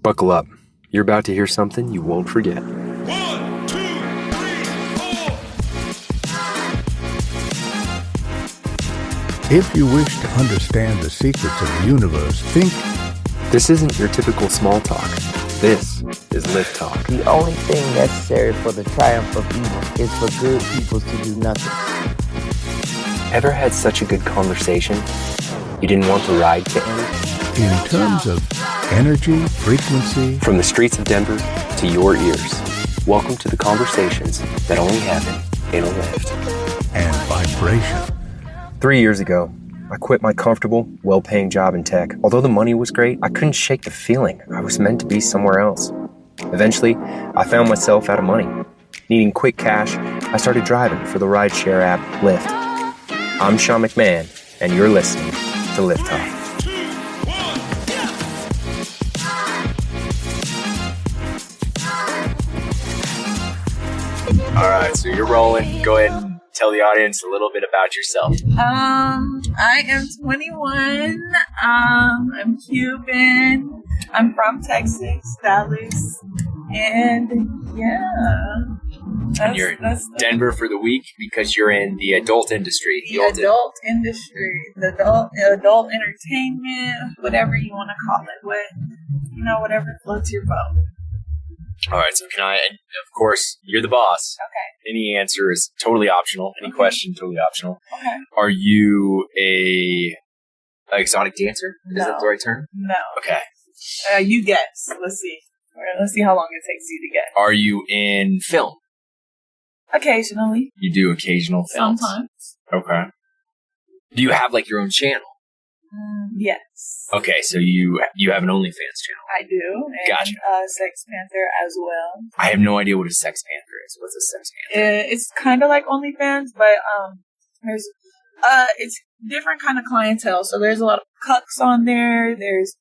Buckle up. You're about to hear something you won't forget. 1, 2, 3, 4. If you wish to understand the secrets of the universe, think. This isn't your typical small talk. This is Lyft talk. The only thing necessary for the triumph of evil is for good people to do nothing. Ever had such a good conversation you didn't want the ride to end? In terms of energy, frequency, From the streets of Denver to your ears, welcome to the conversations that only happen in a Lyft. and vibration. 3 years ago, I quit my comfortable, well-paying job in tech. Although the money was great, I couldn't shake the feeling I was meant to be somewhere else. Eventually, I found myself out of money. Needing quick cash, I started driving for the rideshare app Lyft. I'm Sean McMahon, and you're listening to Lyft Talk. All right, so you're rolling. Go ahead and tell the audience a little bit about yourself. I am 21. I'm Cuban. I'm from Texas, Dallas, and yeah. And you're in Denver for the week because you're in the adult industry. The adult industry, the adult entertainment, whatever you want to call it. Whatever floats your boat. All right, so can I, and of course, you're the boss. Okay. Any answer is totally optional. Any question, totally optional. Okay. Are you a exotic dancer? Is that the right term? No. Okay. You guess. Let's see. Let's see how long it takes you to guess. Are you in film? Occasionally. You do occasional films? Sometimes. Okay. Do you have, your own channel? Yes. Okay, so you have an OnlyFans channel. I do. And, Gotcha. Sex Panther as well. I have no idea what a Sex Panther is. What's a Sex Panther? It's kind of like OnlyFans, but there's it's different kind of clientele. So there's a lot of cucks on there. There's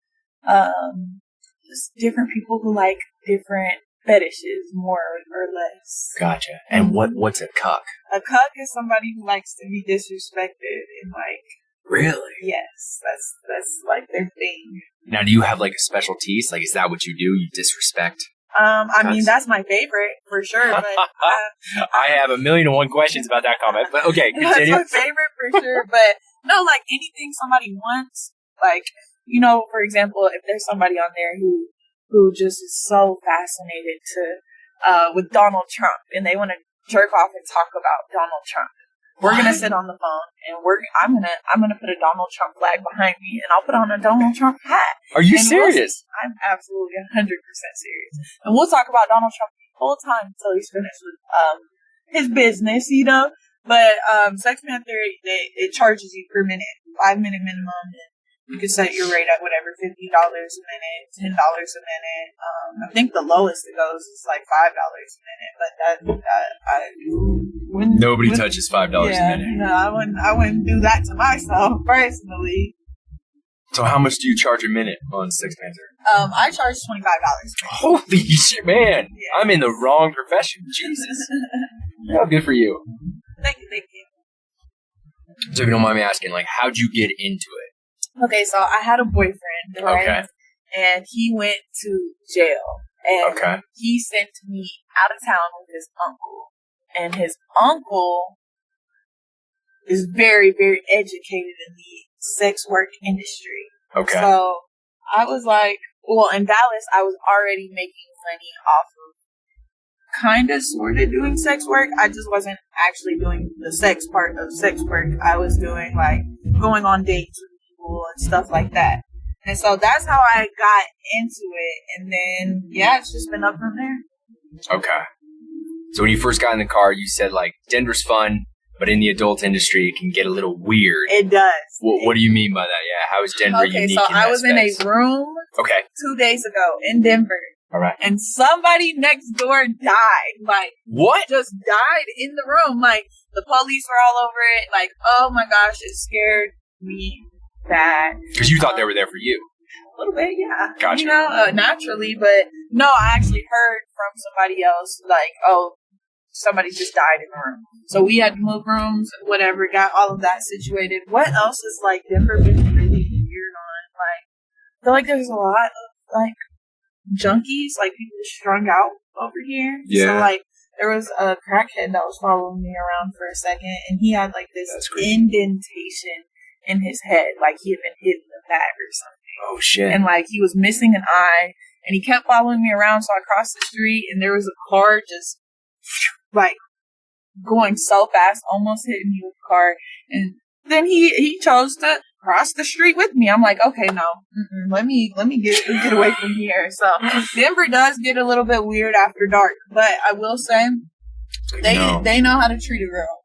just different people who like different fetishes, more or less. Gotcha. And what's a cuck? A cuck is somebody who likes to be disrespected and Really? yes, that's like their thing. Now, do you have a specialty? Is that what you do? You disrespect? I mean, that's my favorite for sure. But I have 1,000,001 questions about that comment. But okay, continue. That's my favorite for sure. But no, anything somebody wants, for example, if there's somebody on there who just is so fascinated with Donald Trump and they want to jerk off and talk about Donald Trump. We're gonna sit on the phone and I'm gonna put a Donald Trump flag behind me and I'll put on a Donald Trump hat. Are you serious? I'm absolutely 100% serious. And we'll talk about Donald Trump the whole time until he's finished with his business, But Sex Panther, it charges you per minute, 5-minute minimum. And you can set your rate at whatever, $50 a minute, $10 a minute. I think the lowest it goes is $5 a minute, but Nobody touches $5 a minute. No, I wouldn't do that to myself personally. So how much do you charge a minute on Sex Panther? I charge $25. Holy shit, man! Yeah. I'm in the wrong profession. Jesus. Oh, good for you. Thank you. So if you don't mind me asking, how'd you get into it? Okay, so I had a boyfriend, right? Okay. And he went to jail. And he sent me out of town with his uncle. And his uncle is very, very educated in the sex work industry. Okay. So I was in Dallas, I was already making money off of kind of sort of doing sex work. I just wasn't actually doing the sex part of sex work. I was doing going on dates with people and stuff like that. And so that's how I got into it. And then, it's just been up from there. Okay. So when you first got in the car, you said, Denver's fun, but in the adult industry, it can get a little weird. It does. What do you mean by that? Yeah, how is Denver unique in that so I was space? in a room 2 days ago in Denver. All right. And somebody next door died. What? Just died in the room. The police were all over it. Oh my gosh, it scared me bad. Because you thought they were there for you. A little bit, yeah. Gotcha. Naturally, but no, I actually heard from somebody else, somebody just died in the room. So we had to move rooms, whatever, got all of that situated. What else is Denver been really weird on? I feel there's a lot of junkies, like people strung out over here. Yeah. So like there was a crackhead that was following me around for a second, and he had like this indentation in his head, like he had been hit in the back or something. Oh shit! And like he was missing an eye, and he kept following me around. So I crossed the street, and there was a car just like going so fast, almost hitting me with the car. And then he chose to cross the street with me. I'm like, okay, no, let me get away from here. So Denver does get a little bit weird after dark, but I will say they know how to treat a girl.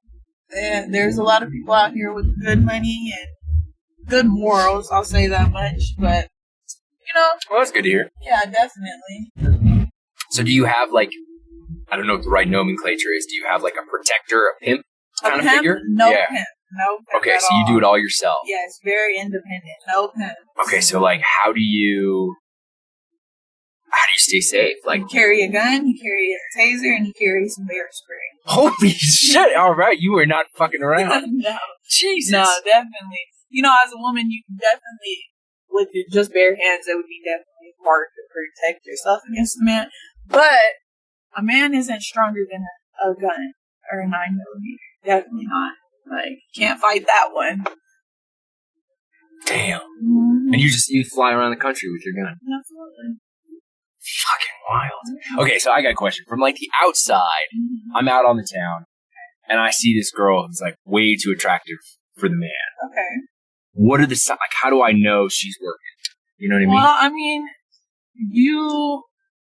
And there's a lot of people out here with good money and good morals. I'll say that much, but well, that's good to hear. Yeah, definitely. So do you have like, I don't know what the right nomenclature is. Do you have like a protector, a pimp kind of figure? No pimp. No pimp. Okay, so you do it all yourself. Yes, very independent. No pimp. Okay, so like how do you stay safe? Like you carry a gun, you carry a taser, and you carry some bear spray. Holy shit! All right, you are not fucking around. No. Jesus. No, definitely. As a woman, you can definitely, with your just bare hands, it would be definitely hard to protect yourself against a man. But a man isn't stronger than a gun or a 9mm. Definitely not. Like, can't fight that one. Damn. Mm-hmm. And you fly around the country with your gun. Absolutely. Fucking wild. Okay, so I got a question. From like the outside, I'm out on the town, and I see this girl who's like way too attractive for the man. Okay. What are the signs? Like, how do I know she's working? You know what I mean? Well, I mean,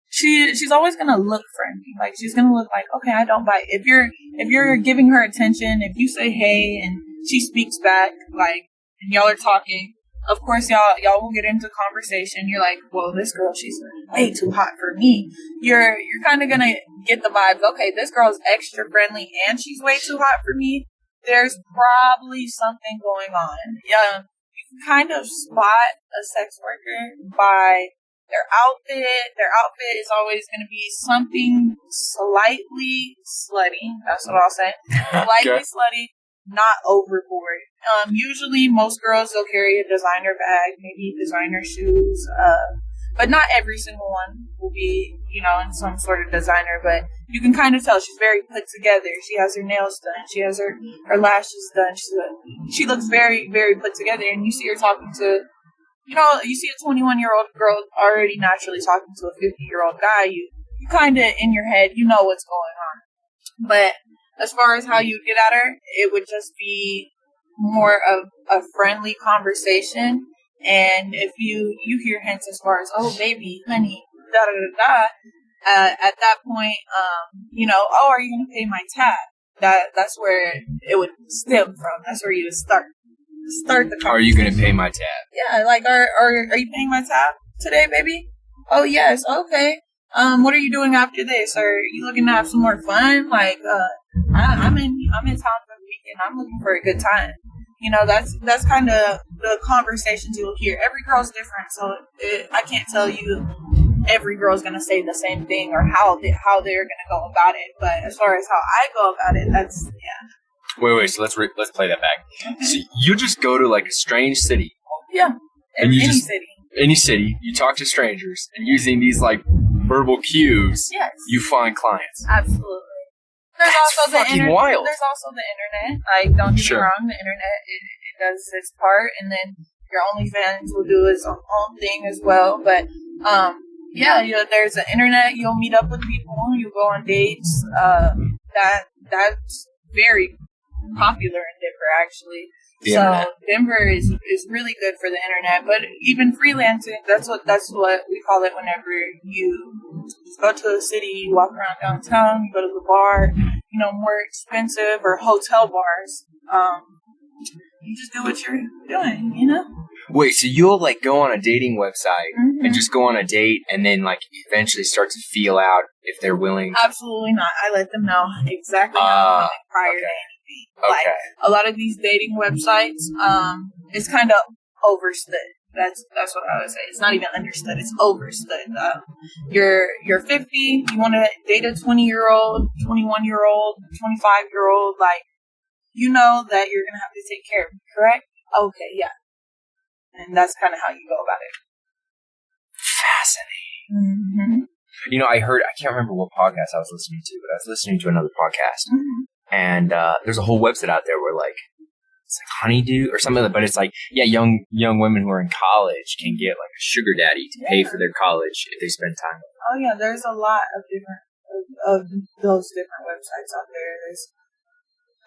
she's always gonna look friendly. Like she's gonna look like, okay, I don't bite. If you're giving her attention, if you say hey and she speaks back, like, and y'all are talking, of course y'all will get into conversation. You're like, well, this girl, she's way too hot for me. You're kind of gonna get the vibes. Okay, this girl's extra friendly and she's way too hot for me. There's probably something going on. Yeah, you can kind of spot a sex worker by their outfit. Their outfit is always going to be something slightly slutty. That's what I'll say. Slightly slutty, not overboard. Usually most girls, they'll carry a designer bag, maybe designer shoes, but not every single one will be, in some sort of designer, but you can kind of tell she's very put together. She has her nails done. She has her lashes done. She looks very, very put together, and you see her talking to, you see a 21-year-old girl already naturally talking to a 50-year-old guy. You kind of, in your head, you know what's going on. But as far as how you get at her, it would just be more of a friendly conversation. And if you hear hints as far as, oh, baby, honey, da-da-da-da, at that point, oh, are you going to pay my tab? That's where it would stem from. That's where you would start the conversation. Are you going to pay my tab? Yeah, like, are you paying my tab today, baby? Oh, yes, okay. What are you doing after this? Are you looking to have some more fun? Like, I'm in town for the weekend. I'm looking for a good time. That's kind of the conversations you'll hear. Every girl's different, so I can't tell you every girl's gonna say the same thing or how they're gonna go about it. But as far as how I go about it, that's Wait. So let's play that back. Okay. So you just go to like a strange city. Yeah. Any city. You talk to strangers, and using these like verbal cues, yes, you find clients. Absolutely. There's also the internet. Wild. There's also the internet. Like, don't get me wrong, the internet it does its part, and then your OnlyFans will do its own thing as well. But there's the internet. You'll meet up with people. You go on dates. That's very popular in Denver, actually. So Denver is really good for the internet, but even freelancing, that's what we call it. Whenever you go to a city, you walk around downtown, you go to the bar, more expensive or hotel bars. You just do what you're doing, Wait, so you'll like go on a dating website and just go on a date, and then like eventually start to feel out if they're willing? Absolutely not. I let them know exactly how I'm feeling prior to anything. Like, a lot of these dating websites, it's kind of overstood. That's what I would say. It's not even understood. It's overstood. You're 50. You want to date a 20-year-old, 21-year-old, 25-year-old. Like, you know that you're gonna have to take care of me, correct? Okay, yeah. And that's kind of how you go about it. Fascinating. Mm-hmm. You know, I can't remember what podcast I was listening to, but I was listening to another podcast. And there's a whole website out there where, like, it's like Honeydew or something, but it's like, yeah, young women who are in college can get, like, a sugar daddy to pay for their college if they spend time with them. Oh, yeah, there's a lot of different, of those different websites out there. There's,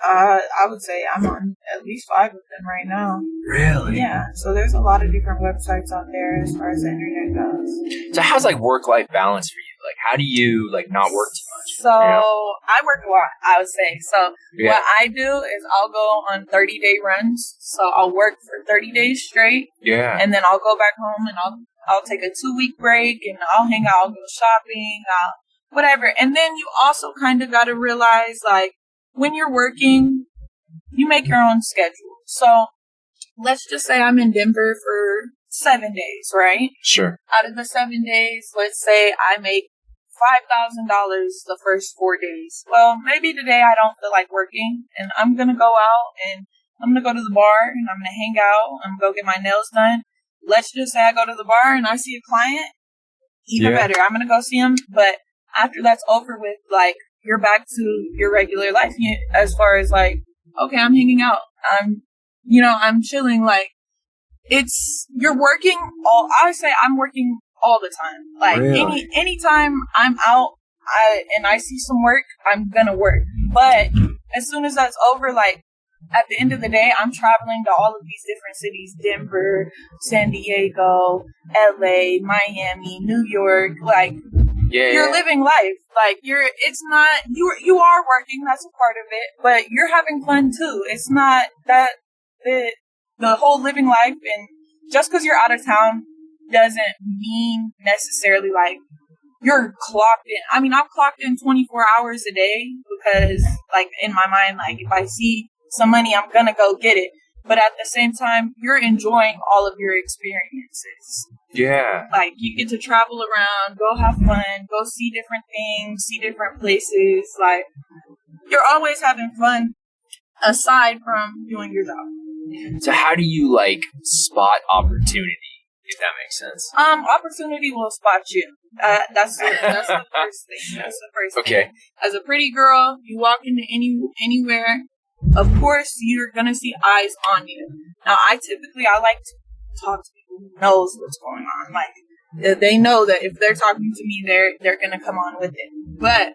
I would say I'm on at least 5 of them right now. Really? Yeah, so there's a lot of different websites out there as far as the internet goes. So how's, like, work-life balance for you? Like, how do you, like, not work too much? So, I work a lot, I would say. So, what I do is I'll go on 30-day runs. So, I'll work for 30 days straight. Yeah. And then I'll go back home and I'll take a 2-week break and I'll hang out, I'll go shopping, whatever. And then you also kind of got to realize, like, when you're working, you make your own schedule. So, let's just say I'm in Denver for 7 days, right? Sure. Out of the 7 days, let's say I make $5,000 the first 4 days. Well, maybe today I don't feel like working and I'm going to go out and I'm going to go to the bar and I'm going to hang out. I'm going to go get my nails done. Let's just say I go to the bar and I see a client. Even better. I'm going to go see him. But after that's over with, like, you're back to your regular life as far as, like, okay, I'm hanging out. I'm chilling. Like, you're working I'm working all the time. Like, really? Anytime I'm out, I see some work, I'm gonna work. But as soon as that's over, like, at the end of the day, I'm traveling to all of these different cities: Denver, San Diego, LA, Miami, New York. Like, you're living life. Like, you are working, that's a part of it, but you're having fun too. It's not that the whole living life, and just because you're out of town doesn't mean necessarily like you're clocked in. I mean, I'm clocked in 24 hours a day because, like, in my mind, like, if I see some money, I'm gonna go get it. But at the same time, you're enjoying all of your experiences. Yeah. Like, you get to travel around, go have fun, go see different things, see different places. Like, you're always having fun aside from doing your job. So how do you, like, spot opportunity, if that makes sense? Opportunity will spot you. That's the first thing. That's the first thing. As a pretty girl, you walk into anywhere, of course, you're going to see eyes on you. Now, I like to talk to people who knows what's going on. Like, they know that if they're talking to me, they're going to come on with it. But,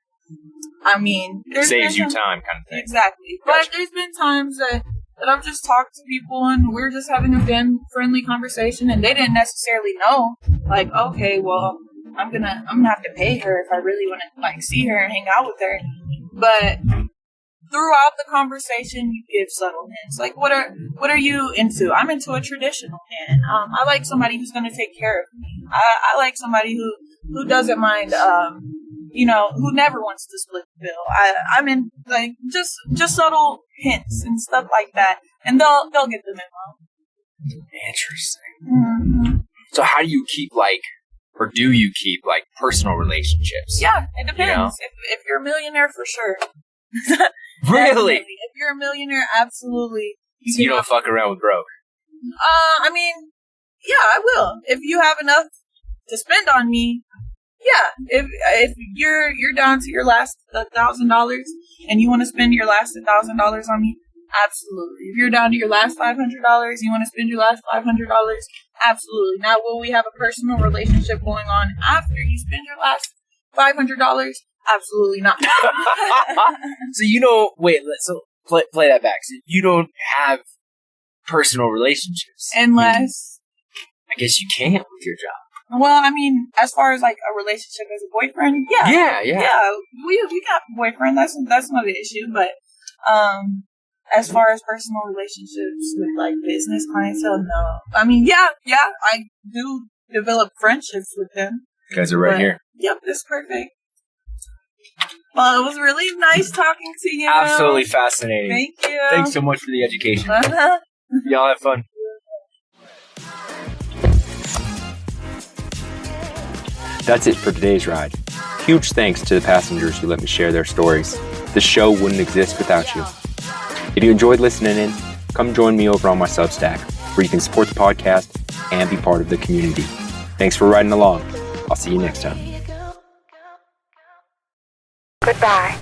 I mean, saves you time, kind of thing. Exactly. Gotcha. But there's been times that I've just talked to people and we're just having a friendly conversation and they didn't necessarily know, like, okay, well, I'm gonna have to pay her if I really want to, like, see her and hang out with her. But throughout the conversation, you give subtle hints. Like, what are you into? I'm into a traditional man. I like somebody who's going to take care of me. I like somebody who doesn't mind, who never wants to split the bill. I'm in, like, just subtle hints and stuff like that. And they'll get the memo. Interesting. Mm-hmm. So how do you keep, like, or do you keep, like, personal relationships? Yeah, it depends. You know? If you're a millionaire, for sure. Really? If you're a millionaire, absolutely. So you don't fuck around with broke? I mean, yeah, I will. If you have enough to spend on me, yeah. If you're down to your last $1,000 and you want to spend your last $1,000 on me, absolutely. If you're down to your last $500, you want to spend your last $500, absolutely. Now, will we have a personal relationship going on after you spend your last $500? Absolutely not. So you don't play that back. So you don't have personal relationships unless I guess you can't with your job. Well, I mean, as far as like a relationship as a boyfriend, yeah. We got a boyfriend. That's not an issue. But as far as personal relationships with like business clientele, no. I mean, yeah, I do develop friendships with them. You guys are right here. Yep, that's perfect. Well, it was really nice talking to you. Absolutely fascinating. Thank you. Thanks so much for the education. Y'all have fun. That's it for today's ride. Huge thanks to the passengers who let me share their stories. The show wouldn't exist without you. If you enjoyed listening in, come join me over on my Substack, where you can support the podcast and be part of the community. Thanks for riding along. I'll see you next time. Goodbye.